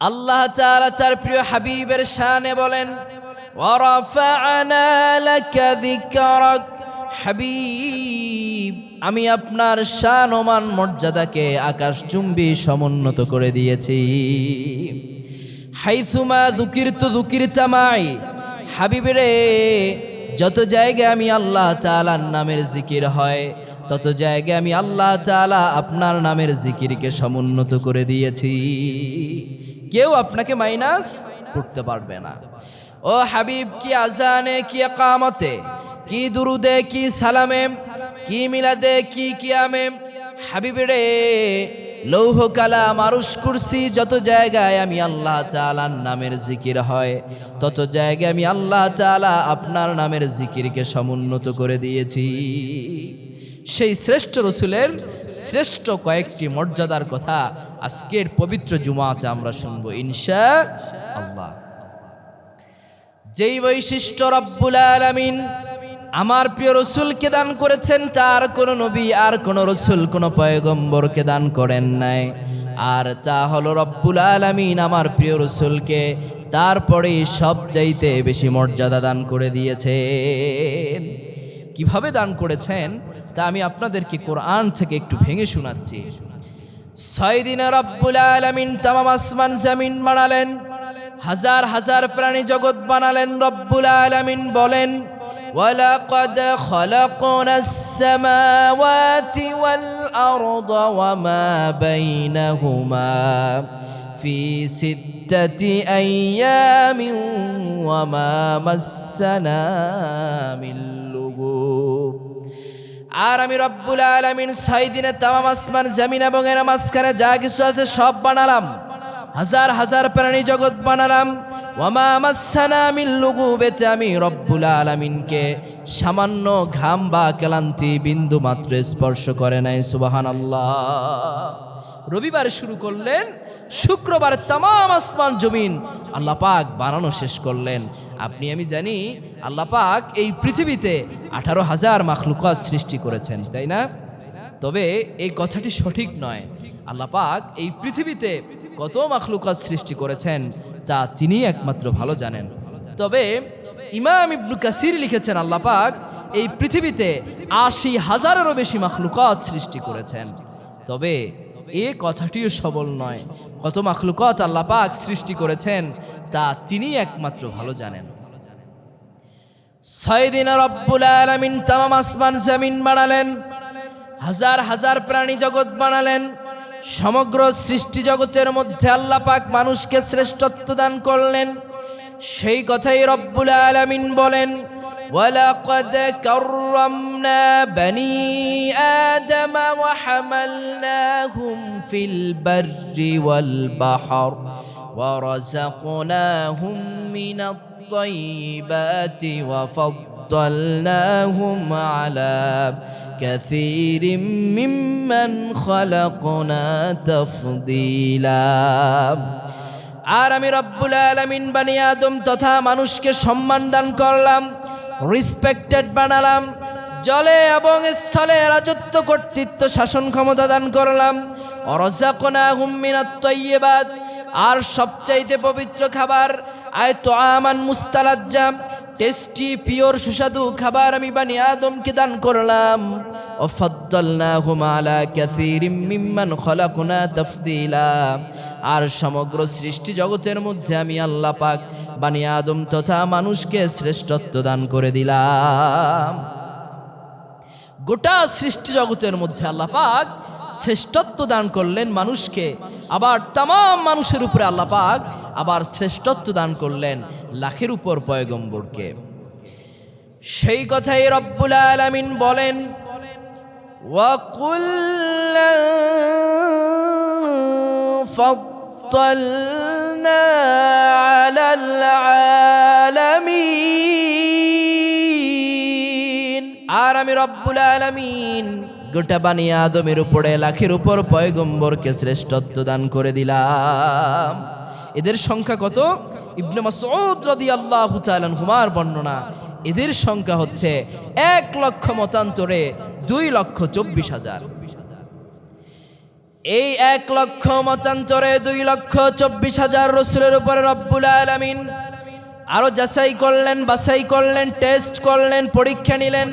আল্লাহ তাআলা তার প্রিয় হাবিবের শানে বলেন, ওয়ারাফা'না লাকা যিকরাক। হাবিব, আমি আপনার শান ও মান মর্যাদাকে আকাশচুম্বী সমুন্নত করে দিয়েছি। হাইসুমা যুকিরতু যুকিরতা মাই। হাবিবরে, যত জায়গায় আমি আল্লাহ তাআলার নামের জিকির হয়, তত জায়গায় আমি আল্লাহ তাআলা আপনার নামের জিকিরকে সমুন্নত করে দিয়েছি। কেউ আপনাকে মাইনাস করতে পারবে না। ও হাবিব, কি আজানে, কি ইকামতে, কি দুরুদে, কি সালামে, কি মিলাদে, কি কিয়ামে, হাবিবরে, লৌহ কালাম আরশ কুরসি, যত জায়গায় আমি আল্লাহ তাআলার নামের জিকির হয়, তত জায়গায় আমি আল্লাহ তাআলা আপনার নামের জিকিরকে সমুন্নত করে দিয়েছি। সেই শ্রেষ্ঠ রসুলের শ্রেষ্ঠ কয়েকটি মর্যাদার কথা আজকের পবিত্র জুমাতে আমরা শুনবো ইনশাআল্লাহ। যেই বৈশিষ্ট্য রব্বুল আলামিন আমার প্রিয় রসুলকে দান করেছেন, তার কোনো নবী আর কোনো রসুল, কোনো পয়গম্বরকে দান করেন নাই। আর তা হলো রব্বুল আলামিন আমার প্রিয় রসুলকে তারপরে সবচাইতে বেশি মর্যাদা দান করে দিয়েছেন। কিভাবে দান করেছেন তা আমি আপনাদেরকে কোরআন থেকে একটু ভেঙে শোনাচ্ছি। 6 দিনে রব্বুল আলামিন তামাম আসমান জমিন বানালেন, হাজার হাজার প্রাণী জগৎ বানালেন। রব্বুল আলামিন বলেন, ওয়ালাকাদ খালাকনাস সামাওয়াতি ওয়াল আরদা ওয়া মা বাইনাহুমা ফি সিত্তাতি আইয়ামিন ওয়া মা মাসসানা মিন লুগুব। আর আমি রব্বুল আলামিন 6 দিনে তামাম আসমান জমিন এবং এর মাঝখানে যা কিছু আছে সব বানালাম, হাজার হাজার প্রাণী জগৎ বানালাম। ওয়ামা মাসসানা মিন লুগুব, আমি রব্বুল আলামিনকে সামান্য ঘাম বা ক্লান্তি বিন্দু মাত্র স্পর্শ করে নাই। সুবহানাল্লাহ। রবিবার শুরু করলেন, শুক্রবার তামাম আসমান জমিন আল্লাহ পাক বানানো শেষ করলেন। আপনি আমি জানি আল্লাহ পাক এই পৃথিবীতে 18,000 মাখলুকাত সৃষ্টি করেছেন, তাই না? তবে এই কথাটি সঠিক নয়। আল্লাহ পাক এই পৃথিবীতে কত মাখলুকাত সৃষ্টি করেছেন তা তিনি একমাত্র ভালো জানেন। তবে ইমাম ইবনে কাসির লিখেছেন, আল্লাহ পাক এই পৃথিবীতে 80,000-এরও বেশি মাখলুকাত সৃষ্টি করেছেন। তবে এ কথাটিও সবল নয়। কত মাখলুকাত আল্লাহ পাক সৃষ্টি করেছেন তা তিনি একমাত্র ভালো জানেন। 6 দিনে রব্বুল আলামিন তামাম আসমান জমিন বানালেন, হাজার হাজার প্রাণী জগৎ বানালেন। সমগ্র সৃষ্টি জগতের মধ্যে আল্লাহ পাক মানুষকে শ্রেষ্ঠত্ব দান করলেন। সেই কথাই রব্বুল আলামিন বলেন, ওয়ালাকাদ কাররামনা বনি আদম ওয়া হামালনাহুম ফিল বাররি ওয়াল বাহর ওয়া রাযাকনাহুম মিনাত তাইয়্যিবাতি ওয়া ফাদ্দালনাহুম আলা كثير ممن خلقنا تفضيلا। আর আমি রব্বুল আলামিন বনি আদম তথা মানুষকে সম্মান দান করলাম, রেসপেক্টেড বানালাম। জলে এবং স্থলে রাজত্ব, কর্তৃত্ব, শাসন ক্ষমতা দান করলাম। ওয়ারাযাকনাহুম মিনাত তাইয়্যিবাত, আর সবচাইতে পবিত্র খাবার আমান মুস্তালাজ্জা, টেস্টি পিওর সুস্বাদু খাবার আমি বনি আদমকে দান করলাম। ওয়াফাদ্দালনাহুম আলা কাসীরিম মিম্মান খলাকনা তাফদীলা, আর সমগ্র সৃষ্টি জগতের মধ্যে আমি আল্লাহ পাক বনি আদম তথা মানুষকে শ্রেষ্ঠত্ব দান করে দিলাম। গোটা সৃষ্টি জগতের মধ্যে আল্লাহ পাক শ্রেষ্ঠত্ব দান করলেন মানুষকে, আবার তামাম মানুষের উপরে আল্লাহ পাক আবার শ্রেষ্ঠত্ব দান করলেন লাখের উপর পয়গম্বরকে। সেই কথাই রব্বুল আলামিন বলেন, ওয়া কুল্লান ফাদ্দালনা আলাল আলামিন, আর আমি রব্বুল আলামিন গোটা বনি আদমের উপরে লাখের উপর পয়গম্বরকে শ্রেষ্ঠত্ব দান করে দিলাম। এদের সংখ্যা কত? ইবনে মাসউদ রাদিয়াল্লাহু তাআলা আনহুমার বর্ণনা, এদের সংখ্যা হচ্ছে 1 লক্ষ মতান্তরে 2,24,000। এই 1,00,000 মতান্তরে 2,24,000 রাসূলের উপরে রব্বুল আলামিন আরো যাচাই করলেন, বাছাই করলেন, টেস্ট করলেন, পরীক্ষা নিলেন,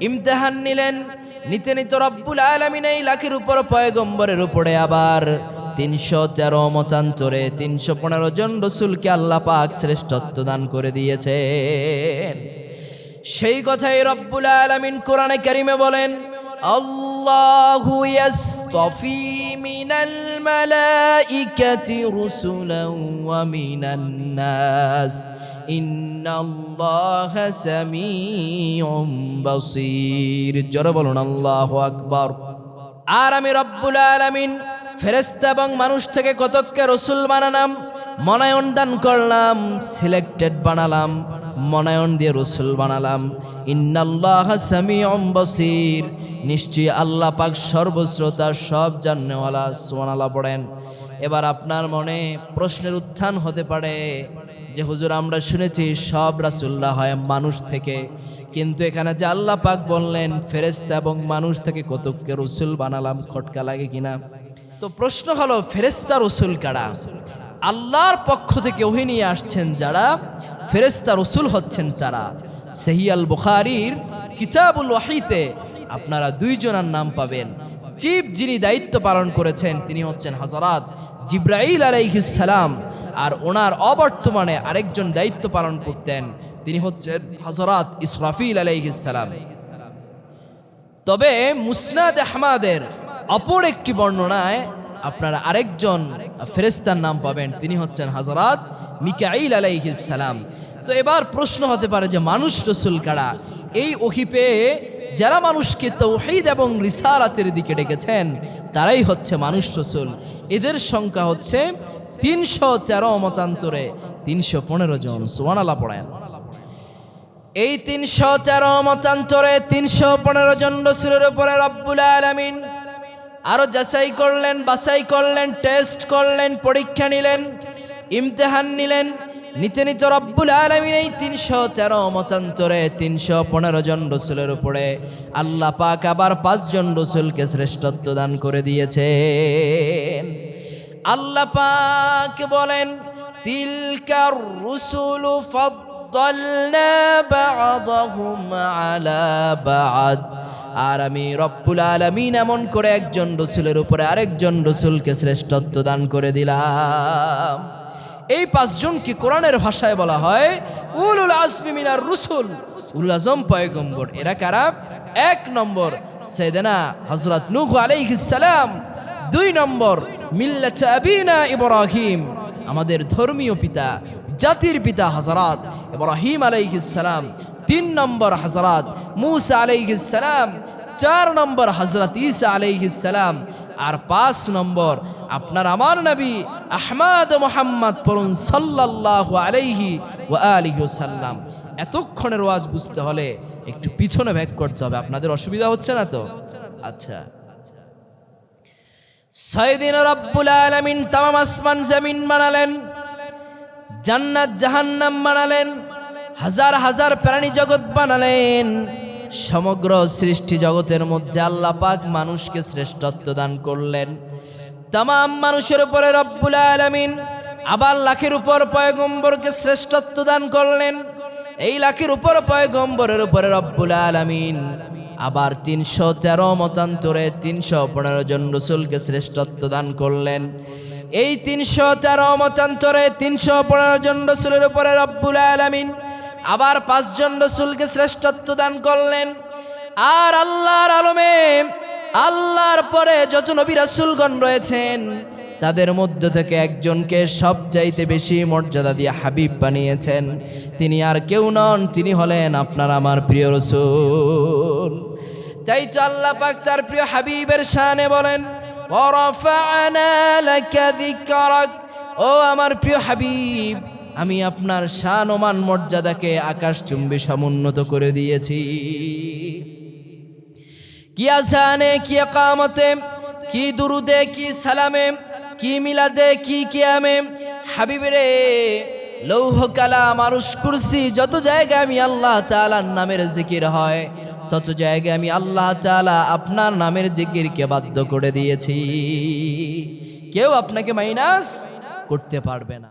ইমতিহান নিলেন। নিতে নিতে রব্বুল আলামিন এই লাখের উপর পয়গম্বরের উপরে আবার 313 মতান্তরে 315 জন রাসূলকে আল্লাহ পাক শ্রেষ্ঠত্ব দান করে দিয়েছেন। সেই কথাই রব্বুল আলামিন কোরআনে কারিমে বলেন, আল্লাহু ইয়াসতাফি মিনাল মালাইকাতি রুসুলান ওয়া মিনান নাস ইন্নাল্লাহা সামিউম বাসীর। জোরে বলুন আল্লাহু আকবার। আর আমি রব্বুল আলামিন ফেরেশতা এবং মানুষ থেকে কতককে রাসূল বানালাম, মনোনয়ন দান করলাম, সিলেক্টেড বানালাম, মনোনয়ন দিয়ে রাসূল বানালাম। ইন্নাল্লাহা সামিউম বাসীর, নিশ্চয়ই আল্লাহ পাক সর্বশ্রোতা, সব জানেওয়ালা। সুবহানাল্লাহ পড়েন। এবার আপনার মনে প্রশ্নের উত্থান হতে পারে যে হুজুর, আমরা শুনেছি সব রাসূলরা হয় মানুষ থেকে, কিন্তু এখানে যে আল্লাহ পাক বললেন ফেরেশতা এবং মানুষ থেকে কতককে রাসূল বানালাম, খটকা লাগে কিনা? তো প্রশ্ন হলো, ফেরেশতা রাসূল কারা? আল্লাহর পক্ষ থেকে ওহী নিয়ে আসছেন যারা, ফেরেশতা রাসূল হচ্ছেন তারা। সহিহ আল বুখারীর কিতাবুল ওয়াহীতে আপনারা 2 জনের নাম পাবেন। চিফ যিনি দায়িত্ব পালন করেছেন তিনি হচ্ছেন হযরত জিবরাইল আলাইহিস সালাম, আর ওনার অবর্তমানে আরেকজন দায়িত্ব পালন করতেন, তিনি হচ্ছেন হযরত ইসরাফিল আলাইহিস সালাম। তবে মুসনাদ আহমদের অপর একটি বর্ণনায় আপনারা আরেকজন ফেরেশতার নাম পাবেন, তিনি হচ্ছেন হযরত মিকাঈল আলাইহিস সালাম। তো এবার প্রশ্ন হতে পারে যে মানুষ রাসূল কারা? এই ওহী পেয়ে যারা মানুষকে তাওহীদ এবং রিসালাতের দিকে ডেকেছেন তারাই হচ্ছে মানুষ রাসূল। এদের সংখ্যা হচ্ছে 313 মতান্তরে 315 জন। সুবহানাল্লাহ পড়েন। এই 313 মতান্তরে 315 জন রাসূলের উপরে রব্বুল আলামিন আরো যাচাই করলেন, বাছাই করলেন, টেস্ট করলেন, পরীক্ষা নিলেন, ইমতিহান নিলেন। নিতে নিতে রব্বুল আলামিন এই 313 মতান্তরে 315 জন রাসূলের উপরে আল্লাহ পাক আবার 5 জন রাসূলকে শ্রেষ্ঠত্ব দান করে দিয়েছেন। আল্লাহ পাক বলেন, তিলকার রুসুলু ফাদ্দালনা বা'দাহুম আলা বা'দ। আর আমি রব্বুল আলামিন এমন করে একজন রাসূলের উপরে আরেকজন রাসূলকে শ্রেষ্ঠত্ব দান করে দিলাম। এই 5 জনকে কোরআনের ভাষায় বলা হয় উলুল আজমি মিনার রুসুল, উলুল আজম পয়গম্বর। এরা কারা? 1 নম্বর সাইয়েদনা হযরত নূহ আলাইহিস সালাম, 2 নম্বর মিল্লাত আবিনা ইব্রাহিম, আমাদের ধর্মীয় পিতা, জাতির পিতা হযরত ইব্রাহিম আলাইহিস সালাম, 3 নম্বর হযরত মূসা আলাইহিস সালাম, 4 নম্বর হযরত ঈসা আলাইহিস সালাম, আর 5 নম্বর আপনার আমার নবী আহমদ মুহাম্মদ পড়ুন সাল্লাল্লাহু আলাইহি ওয়া আলিহি ওয়াসাল্লাম। এতক্ষণের ওয়াজ বুঝতে হলে একটু পিছনে ব্যাক করতে হবে। আপনাদের অসুবিধা হচ্ছে না তো? আচ্ছা, সাইয়্যিদিন রব্বুল আলামিন তামাম আসমান জমিন বানালেন, জান্নাত জাহান্নাম বানালেন, হাজার হাজার প্রাণী জগৎ বানালেন। সমগ্র সৃষ্টি জগতের মধ্যে আল্লাহ পাক মানুষকে শ্রেষ্ঠত্ব দান করলেন। तमाम মানুষের উপরে রব্বুল আলামিন আবার লাখের উপর পয়গম্বরকে শ্রেষ্ঠত্ব দান করলেন। এই লাখের উপর পয়গম্বরের উপরে রব্বুল আলামিন আবার 313 মতান্তরে 315 জন রাসূলকে শ্রেষ্ঠত্ব দান করলেন। এই 313 মতান্তরে 315 জন রাসূলের উপরে রব্বুল আলামিন আবার 5 জন রাসূলকে শ্রেষ্ঠত্ব দান করলেন। আর আল্লাহর আলমে আল্লাহর পরে যত নবী রাসূলগণ রয়েছেন তাদের মধ্য থেকে একজনকে সবচাইতে বেশি মর্যাদা দিয়ে হাবিব বানিয়েছেন। তিনি আর কেউ নন, তিনি হলেন আপনার আমার প্রিয় রাসূল। তাই তো আল্লাহ পাক তার প্রিয় হাবিবের শানে বলেন, ওয়ারাফা'না লাকা যিকরাক, ও আমার প্রিয় হাবিব, আমি আপনার শান ও মান মর্যাদাকে আকাশচুম্বী সমুন্নত করে দিয়েছি। কি আজানে, কি ইকামতে, কি দুরুদে, কি সালামে, কি মিলাদে, কি কিয়ামে, হাবিবরে লৌহ কালাম আরশ কুরসি যত জায়গায় আমি আল্লাহ তাআলার নামের জিকির হয়, তত জায়গায় আমি আল্লাহ তাআলা আপনার নামের জিকিরকে বাধ্য করে দিয়েছি। কেউ আপনাকে মাইনাস করতে পারবে না।